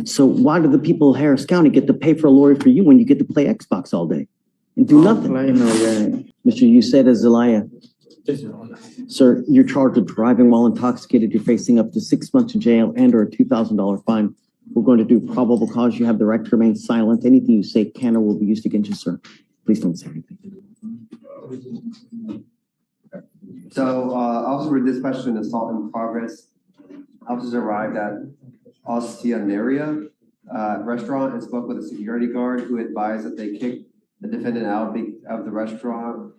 So why do the people of Harris County get to pay for a lawyer for you when you get to play Xbox all day and do nothing? Mr. Uceda Zelaya. Sir, you're charged with driving while intoxicated. You're facing up to 6 months in jail and or a $2,000 fine. We're going to do probable cause. You have the right to remain silent. Anything you say can or will be used against you, sir. Please don't say anything. So, officers were dispatched to an assault in progress. Officers arrived at Oceanaria restaurant and spoke with a security guard who advised that they kicked the defendant out of the restaurant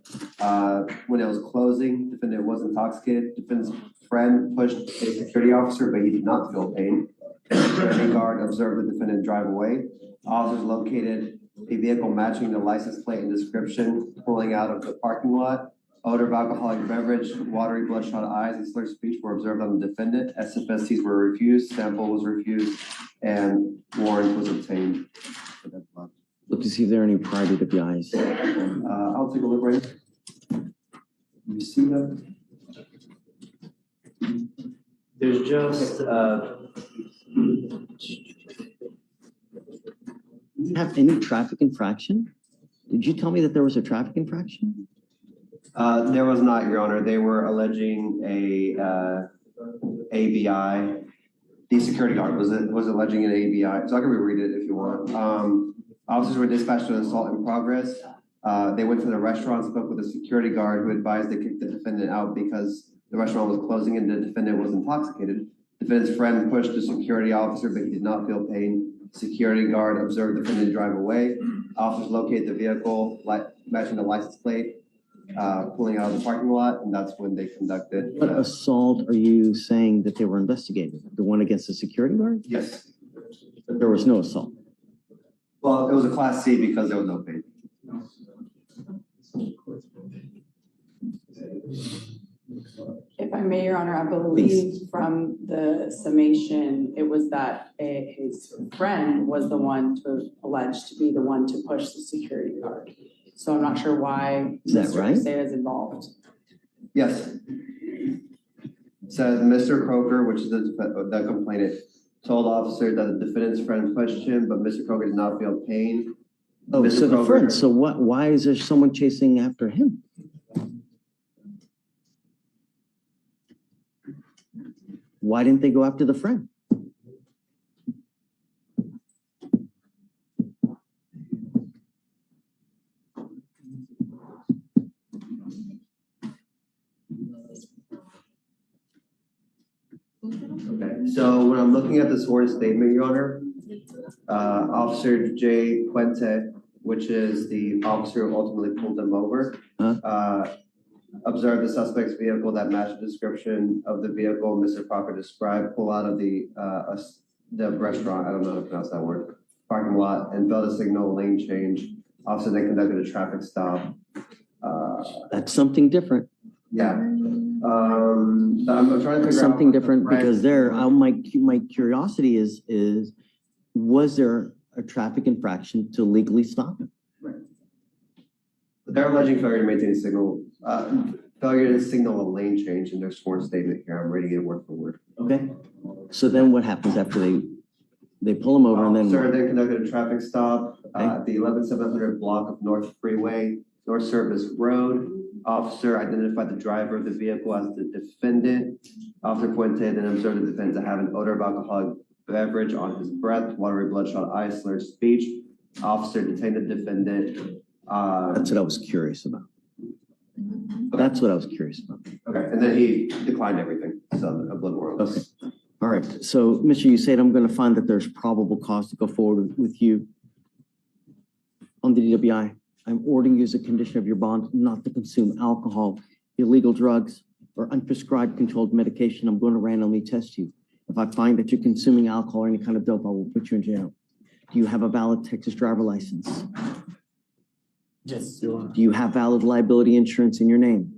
when it was closing. The defendant was intoxicated. Defendant's friend pushed a security officer, but he did not feel pain. The security guard observed the defendant drive away. Officers located a vehicle matching the license plate and description pulling out of the parking lot. Odor of alcoholic beverage, watery bloodshot eyes, and slurred speech were observed on the defendant. SFSTs were refused, sample was refused, and warrant was obtained. Look to see if there are any prior DWIs. I'll take a look right now. You see that? There's just Do you have any traffic infraction? Did you tell me that there was a traffic infraction? There was not, Your Honor. They were alleging a ABI. The security guard was alleging an ABI. So I can reread it if you want. Officers were dispatched to an assault in progress. They went to the restaurant, spoke with a security guard who advised they kicked the defendant out because the restaurant was closing and the defendant was intoxicated. Defendant's friend pushed the security officer, but he did not feel pain. Security guard observed the defendant drive away. Officers located the vehicle, matching the license plate, pulling out of the parking lot, and that's when they conducted. What assault are you saying that they were investigating? The one against the security guard? Yes. But there was no assault. Well, it was a Class C because there was no pain. If I may, Your Honor, I believe from the summation, it was that his friend was the one alleged to be the one to push the security guard. So I'm not sure why Mr. Uceda is involved. Yes. Says Mr. Croker, which is the complainant, told officer that the defendant's friend pushed him, but Mr. Croker did not feel pain. Oh, Mr. so the Croker, friend. So what? Why is there someone chasing after him? Why didn't they go after the friend? Okay, so when I'm looking at the sworn statement, Your Honor, Officer J. Puente, which is the officer who ultimately pulled them over, observed the suspect's vehicle that matched the description of the vehicle Mr. Crocker described, pull out of the restaurant, I don't know how to pronounce that word, parking lot, and failed to signal lane change. Officer then conducted a traffic stop. That's something different. Yeah. I'm trying to figure Something out different because there, my curiosity is, was there a traffic infraction to legally stop him? Right. They're alleging failure to maintain a signal, failure to signal a lane change in their sworn statement here. I'm reading it word for word. Okay. So then what happens after they pull him over and then? Officer then conducted a traffic stop at the 11700 block of North Freeway, North Service Road. Officer identified the driver of the vehicle as the defendant. Officer Puente then observed the defendant to have an odor of alcoholic beverage on his breath, watery bloodshot eyes, slurred speech. Officer detained the defendant. That's what I was curious about. Okay. That's what I was curious about. Okay, and then he declined everything. So a blood warrant. Okay. All right. So, Mr. Uceda, I'm going to find that there's probable cause to go forward with you on the DWI. I'm ordering you as a condition of your bond not to consume alcohol, illegal drugs, or unprescribed controlled medication. I'm going to randomly test you. If I find that you're consuming alcohol or any kind of dope, I will put you in jail. Do you have a valid Texas driver license? Yes, Your Honor. Do you have valid liability insurance in your name?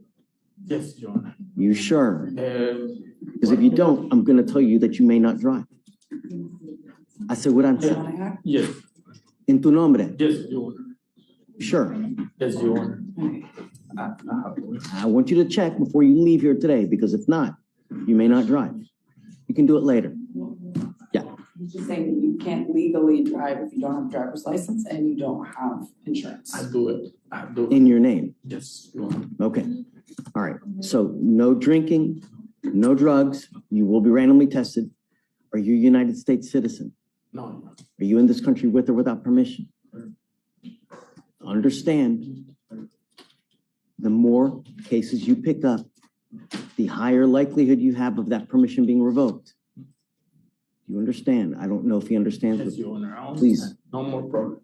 Yes, Your Honor. You sure? Because if you don't, I'm going to tell you that you may not drive. Aseguranza. Yes. En tu nombre. Yes, Your Honor. Sure. Yes, Your Honor. I want you to check before you leave here today, because if not, you may not drive. You can do it later. Yeah. He's just saying that you can't legally drive if you don't have a driver's license and you don't have insurance. I do it. I do it. In your name? Yes, Your Honor. Okay. All right. So no drinking, no drugs. You will be randomly tested. Are you a United States citizen? No, Your Honor. Are you in this country with or without permission? Understand, the more cases you pick up, the higher likelihood you have of that permission being revoked. You understand? I don't know if he understands. Yes, Your Honor. I Please. understand. No more problem.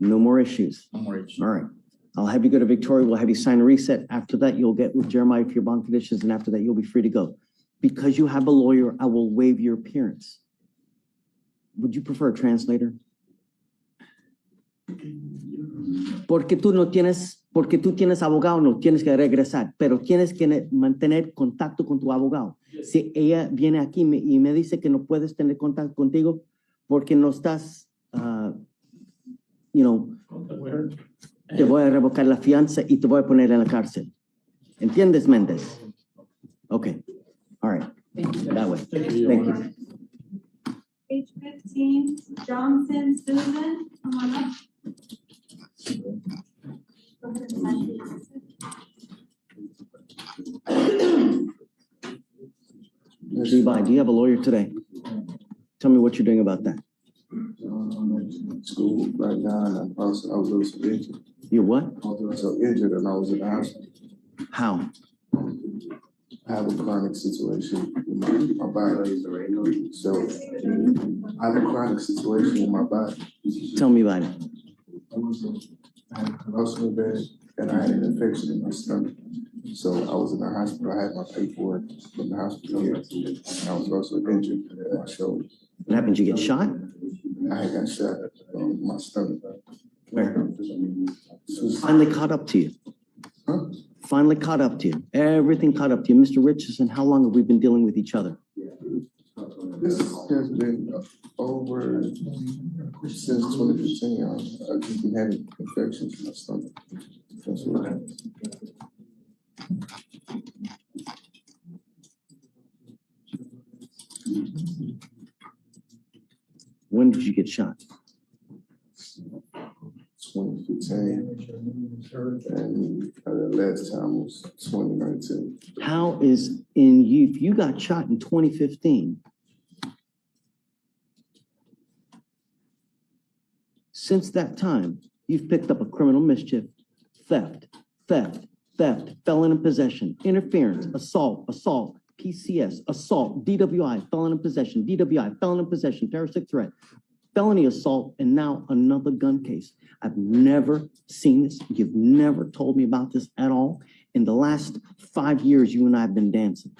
No more issues. No more issues. All right. I'll have you go to Victoria. We'll have you sign a reset. After that, you'll get with Jeremiah for your bond conditions, and after that, you'll be free to go. Because you have a lawyer, I will waive your appearance. Would you prefer a translator? Porque tú tienes abogado, no tienes que regresar, pero tienes que mantener contacto con tu abogado. Si ella viene aquí y me dice que no puedes tener contacto contigo porque no estás, te voy a revocar la fianza y te voy a poner en la cárcel. ¿Entiendes, Méndez? Okay. All right. That way. Thank you, Your Thank Honor. you. Page 15, Johnson Susan, come on up. Go ahead and sign it. Levi, do you have a lawyer today? Tell me what you're doing about that. School right now, and I was also injured. You're what? I was also injured, and I was in the hospital. How? I have a chronic situation with my body. So I have a chronic situation with my body. Tell me about it. I had a corrosive event, and I had an infection in my stomach. So I was in the hospital. I had my paperwork from the hospital here. And I was also injured in my shoulder. What happened? You get shot? I had got shot in my stomach. Where? Finally caught up to you. Huh? Finally caught up to you. Everything caught up to you. Mr. Richardson, how long have we been dealing with each other? This has been over since 2015. I've just been having infections in my stomach. That's what happened. When did you get shot? 2015, and the last time was 2019. How is in you, if you got shot in 2015, since that time, you've picked up a criminal mischief, theft, felon in possession, interference, assault, PCS, assault, DWI, felon in possession, DWI, felon in possession, terroristic threat, felony assault, and now another gun case. I've never seen this. You've never told me about this at all. In the last 5 years, you and I have been dancing.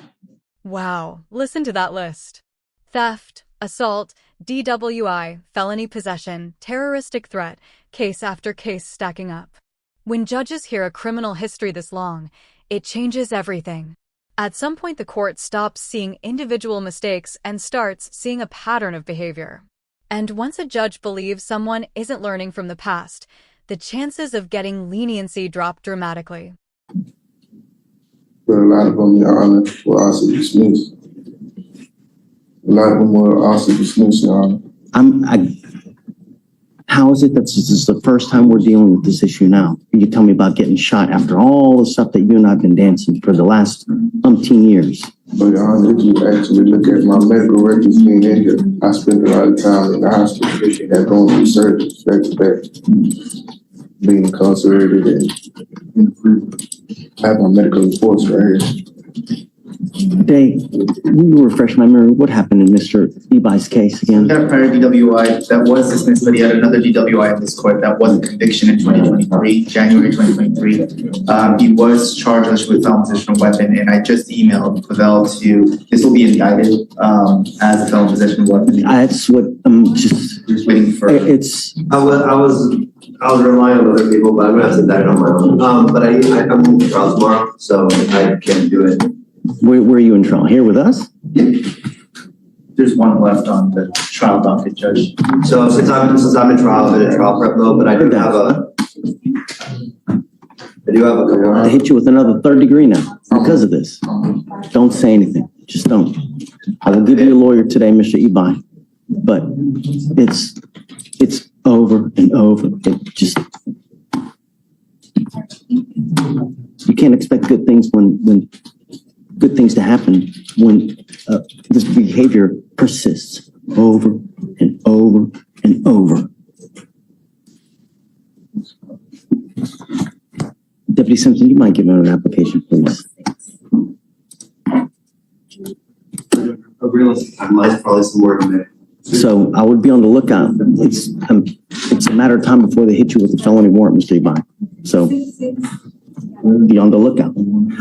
Wow, listen to that list. Theft, assault, DWI, felony possession, terroristic threat, case after case stacking up. When judges hear a criminal history this long, it changes everything. At some point, the court stops seeing individual mistakes and starts seeing a pattern of behavior. And once a judge believes someone isn't learning from the past, the chances of getting leniency drop dramatically. But a lot of them, Your Honor, were also dismissed. A lot of them were also dismissed, Your Honor. How is it that this is the first time we're dealing with this issue now? You tell me about getting shot after all the stuff that you and I have been dancing for the last umpteen years. But Your Honor, if you actually look at my medical records being injured, I spent a lot of time in the hospital and going through surgery back to back, being incarcerated and in prison. I have my medical reports right here. Dave, will you refresh my memory? What happened in Mr. Levi's case again? He had a prior DWI that was dismissed, but he had another DWI in this court that was a conviction in 2023, January 2023. He was charged with felon possession of weapon, and I just emailed Pavel this will be indicted as a felon possession of weapon. That's what I'm just Waiting for. It's. I was relying on other people, but I'm gonna have to die on my own. But I'm moving to trial tomorrow, so I can't do it. Where are you in trial? Here with us? There's one left on the trial docket, Judge. So since I'm in trial, I'm in a trial prep mode, but I do have a couple. I hit you with another third degree now because of this. Don't say anything. Just don't. I will give you a lawyer today, Mr. Ebi. but it's over and over. It just, you can't expect good things when good things to happen when this behavior persists over and over and over. Deputy Simpson, you might give him an application, please. A realistic timeline is probably somewhere in there. So I would be on the lookout. It's a matter of time before they hit you with a felony warrant, Mr. Ebine. So be on the lookout.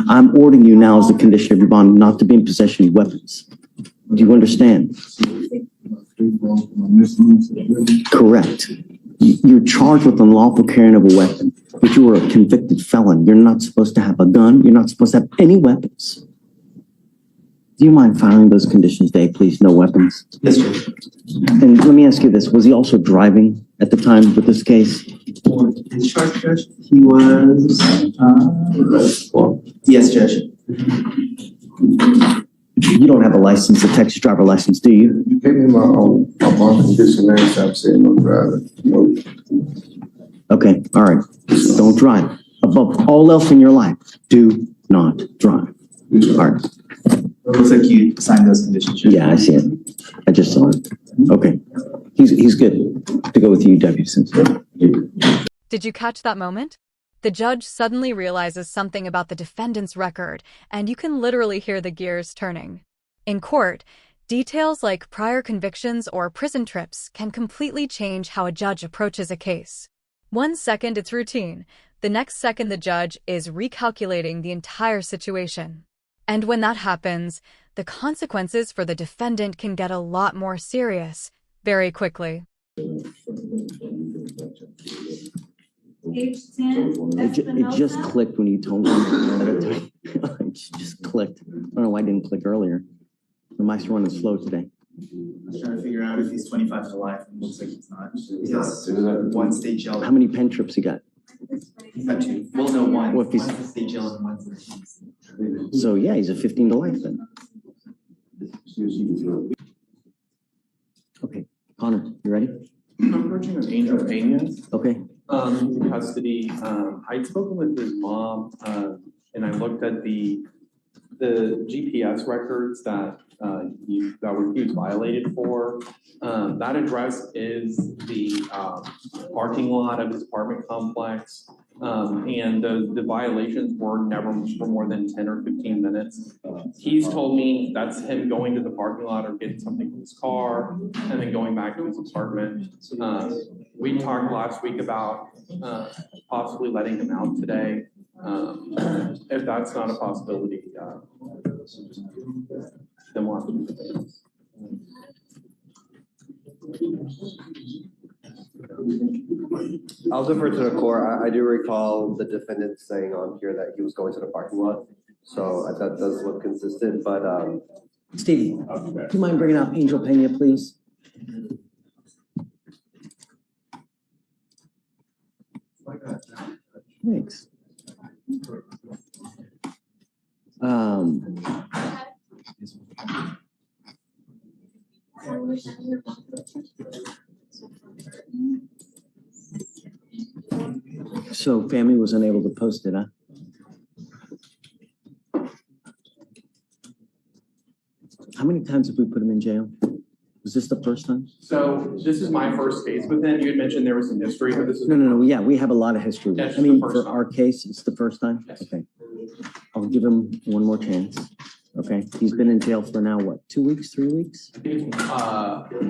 I'm ordering you now as a condition of your bond not to be in possession of weapons. Do you understand? Correct. You're charged with unlawful carrying of a weapon, but you are a convicted felon. You're not supposed to have a gun. You're not supposed to have any weapons. Do you mind filing those conditions, Dave, please? No weapons. Yes, Judge. And let me ask you this. Was he also driving at the time with this case? His charge, Judge? He was, yes, Judge. You don't have a license, a Texas driver license, do you? You gave me my bond condition last time saying no driving. No. Okay, all right. Don't drive. Above all else in your life, do not drive. All right. It looks like you signed those conditions, Judge. Yeah, I see it. I just saw it. Okay. He's good to go with you, Deputy Simpson. Did you catch that moment? The judge suddenly realizes something about the defendant's record, and you can literally hear the gears turning. In court, details like prior convictions or prison trips can completely change how a judge approaches a case. 1 second it's routine, the next second the judge is recalculating the entire situation. And when that happens, the consequences for the defendant can get a lot more serious very quickly. Page 10, It just Espinosa. clicked when you told me. It just clicked. I don't know why it didn't click earlier. The mice running slow today. I was trying to figure out if he's 25 to life, and it looks like he's not. Yes, one state jail. How many pen trips he got? He's got 2. Well, no, 1. Well, if he's- One's a state jail and one's a... So yeah, he's a 15 to life then. Okay, Connor, you ready? I'm approaching with Angel Pena, Okay. in custody. I'd spoken with his mom, and I looked at the GPS records that he was violated for. That address is the parking lot of his apartment complex. And the violations were never for more than 10 or 15 minutes. He's told me that's him going to the parking lot or getting something from his car and then going back to his apartment. We talked last week about possibly letting him out today. If that's not a possibility, then we'll have to do things. I'll defer to the court. I do recall the defendant saying on here that he was going to the parking lot. So that does look consistent, but Stevie, do you mind bringing out Angel Pena, please? Thanks. So family was unable to post it, huh? How many times have we put him in jail? Was this the first time? So this is my first case with him. You had mentioned there was some history, but this is. No. Yeah, we have a lot of history. That's I mean, the first for time. our case, it's the first time? Yes. Okay. I'll give him one more chance. Okay, he's been in jail for now, what, 2 weeks, 3 weeks? I think it's,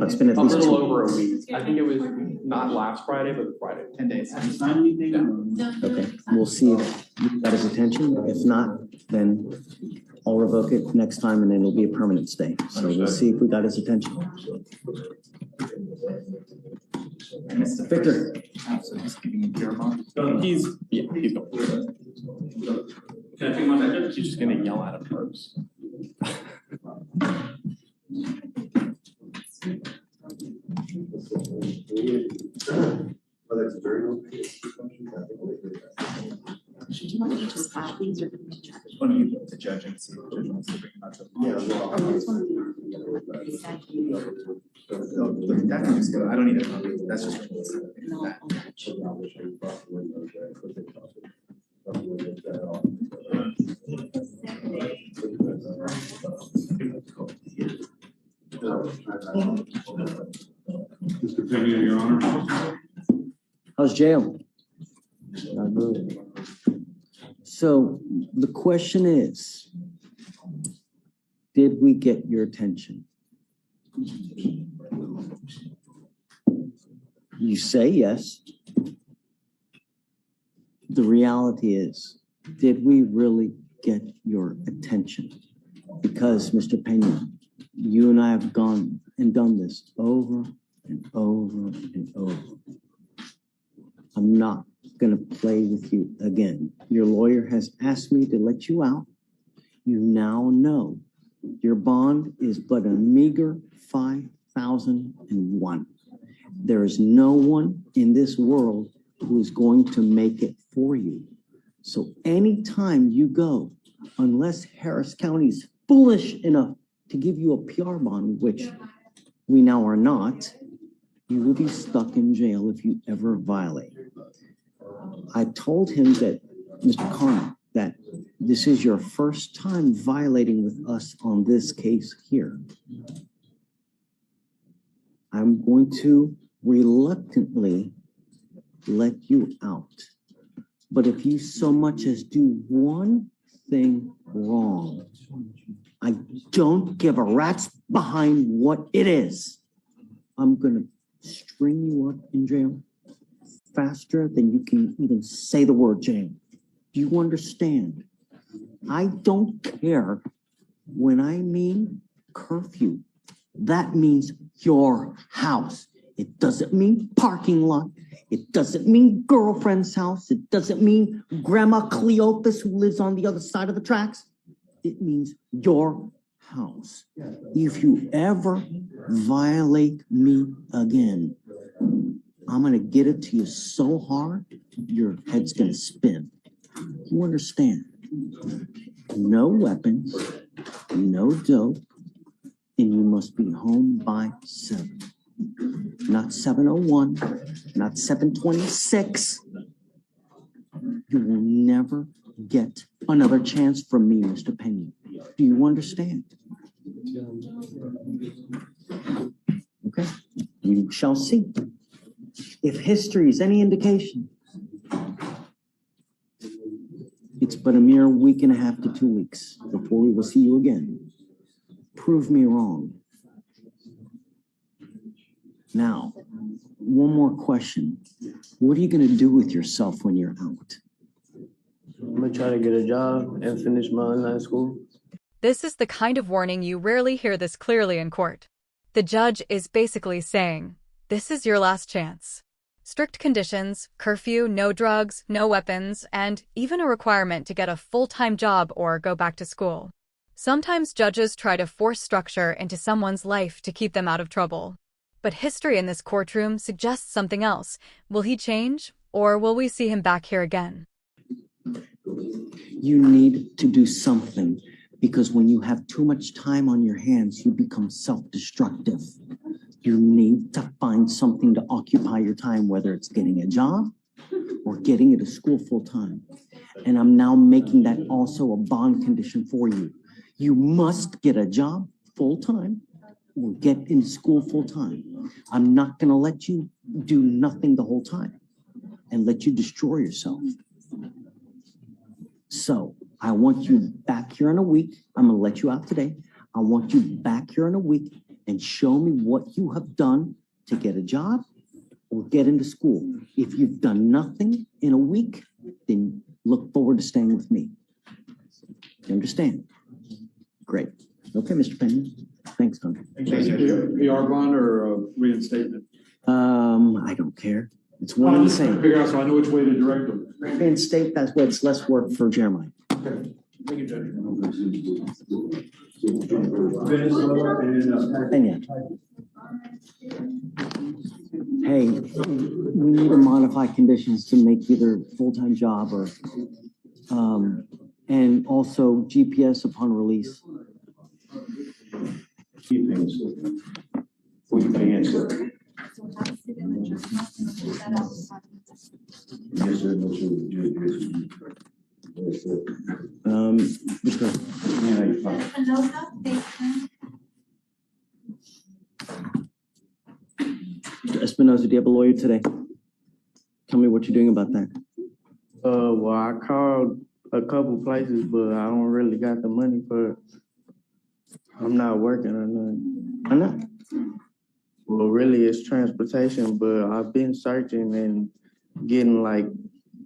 It's been at a least little 2. over a week. I think it was not last Friday, but the Friday. 10 days. Yeah. Okay, we'll see if you got his attention. If not, then I'll revoke it next time and then it'll be a permanent stay. So we'll see if we got his attention. Victor. So he's giving him pure bond. He's going. Can I take my message? He's just gonna yell at him first. Should you want me to just add these or? Why don't you go to judge and see if the judge wants to bring him out to. Oh, this one. That can just go, I don't need a copy, that's just. Mr. Pena, Your Honor. How's jail? Not good. So the question is, did we get your attention? You say yes. The reality is, did we really get your attention? Because, Mr. Pena, you and I have gone and done this over and over and over. I'm not going to play with you again. Your lawyer has asked me to let you out. You now know your bond is but a meager $5,001. There is no one in this world who is going to make it for you. So anytime you go, unless Harris County is foolish enough to give you a PR bond, which we now are not, you will be stuck in jail if you ever violate. I told him that, Mr. Carter, that this is your first time violating with us on this case here. I'm going to reluctantly let you out. But if you so much as do one thing wrong, I don't give a rat's behind what it is. I'm going to string you up in jail faster than you can even say the word jail. Do you understand? I don't care when I mean curfew. That means your house. It doesn't mean parking lot. It doesn't mean girlfriend's house. It doesn't mean Grandma Cleopas who lives on the other side of the tracks. It means your house. If you ever violate me again, I'm going to get it to you so hard, your head's going to spin. You understand? No weapons, no dope, and you must be home by 7. Not 7:01, not 7:26. You will never get another chance from me, Mr. Pena. Do you understand? Okay, we shall see. If history is any indication, it's but a mere week and a half to 2 weeks before we will see you again. Prove me wrong. Now, one more question. What are you going to do with yourself when you're out? I'm going to try to get a job and finish my online school. This is the kind of warning you rarely hear this clearly in court. The judge is basically saying, this is your last chance. Strict conditions, curfew, no drugs, no weapons, and even a requirement to get a full-time job or go back to school. Sometimes judges try to force structure into someone's life to keep them out of trouble. But history in this courtroom suggests something else. Will he change, or will we see him back here again? You need to do something, because when you have too much time on your hands, you become self-destructive. You need to find something to occupy your time, whether it's getting a job or getting into school full-time. And I'm now making that also a bond condition for you. You must get a job full-time or get into school full-time. I'm not going to let you do nothing the whole time and let you destroy yourself. So I want you back here in a week. I'm going to let you out today. I want you back here in a week and show me what you have done to get a job or get into school. If you've done nothing in a week, then look forward to staying with me. You understand? Great. Okay, Mr. Penny. Thanks, Tom. PR bond or reinstatement? I don't care. It's one and the same. Figure out so I know which way to direct them. Reinstate, that's why it's less work for Jeremiah. Okay. Thank you, Judge. Pena. Hey, we need to modify conditions to make either full-time job or, and also GPS upon release. You paying school? Who you paying school? So have a signature. That out. Yes, sir, no, sir. Yes, sir. Mr. Espinosa, Bateman. Mr. Espinosa, do you have a lawyer today? Tell me what you're doing about that. Well, I called a couple places, but I don't really got the money for it. I'm not working or nothing. Why not? Well, really, it's transportation, but I've been searching and getting like,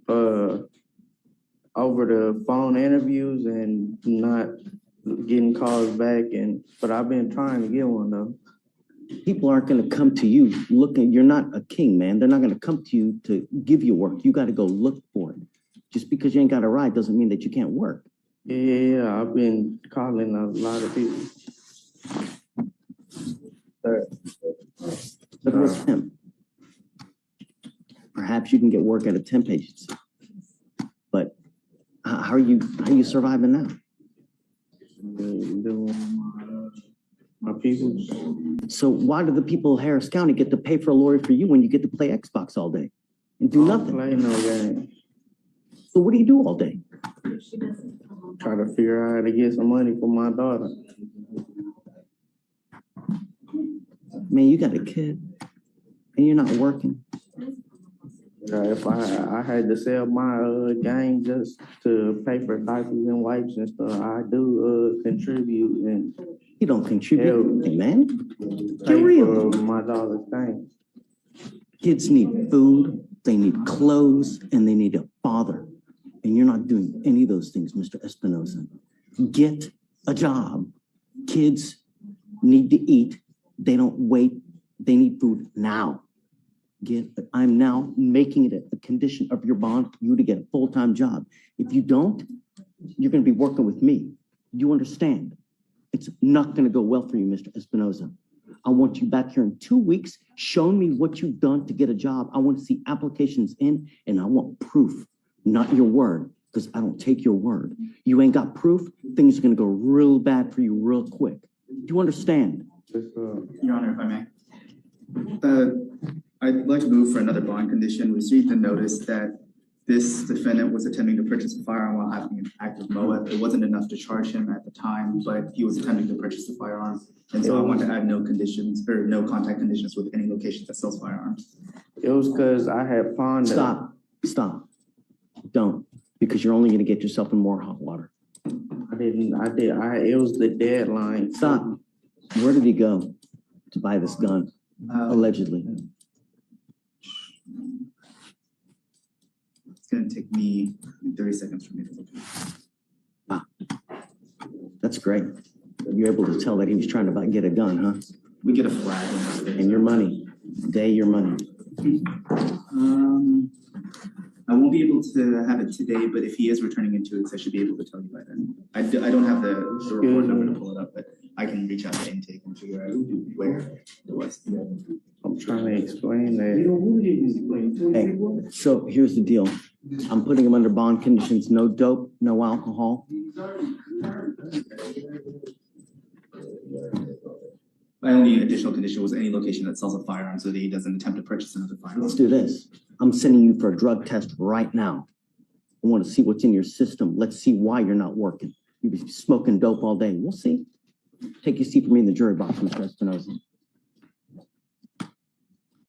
over the phone interviews and not getting calls back but I've been trying to get one though. People aren't going to come to you looking. You're not a king, man. They're not going to come to you to give you work. You got to go look for it. Just because you ain't got a ride doesn't mean that you can't work. Yeah, I've been calling a lot of people. But it was temp. Perhaps you can get work at a temp agency. But how are you surviving now? My people. So why do the people of Harris County get to pay for a lawyer for you when you get to play Xbox all day and do nothing? Play no game. So what do you do all day? Try to figure out how to get some money for my daughter. Man, you got a kid and you're not working. If I had to sell my game just to pay for diapers and wipes and stuff, I do contribute and you don't contribute anything, man. pay Get real. for my daughter's thing. Kids need food, they need clothes, and they need a father. And you're not doing any of those things, Mr. Espinosa. Get a job. Kids need to eat. They don't wait. They need food now. I'm now making it a condition of your bond for you to get a full-time job. If you don't, you're going to be working with me. You understand? It's not going to go well for you, Mr. Espinosa. I want you back here in 2 weeks. Show me what you've done to get a job. I want to see applications in, and I want proof, not your word, because I don't take your word. You ain't got proof, things are going to go real bad for you real quick. Do you understand? Your Honor, if I may. I'd like to move for another bond condition. Received a notice that this defendant was attempting to purchase a firearm while having an active MOAB. It wasn't enough to charge him at the time, but he was attempting to purchase the firearm. And so I want to add no conditions or no contact conditions with any location that sells firearms. It was because I had pawned. Stop. Don't, because you're only going to get yourself in more hot water. It was the deadline. Stop. Where did he go to buy this gun? Allegedly. It's going to take me 30 seconds for me to look. Wow. That's great. You're able to tell that he was trying to get a gun, huh? We get a flag. And your money. Your money. I won't be able to have it today, but if he is returning in 2 weeks, I should be able to tell you by then. I don't have the report number to pull it up, but I can reach out to intake and figure out where it was. I'm trying to explain that. Hey, so here's the deal. I'm putting him under bond conditions, no dope, no alcohol. My only additional condition was any location that sells a firearm so that he doesn't attempt to purchase another firearm. Let's do this. I'm sending you for a drug test right now. I want to see what's in your system. Let's see why you're not working. You've been smoking dope all day. We'll see. Take your seat for me in the jury box, Mr. Espinosa.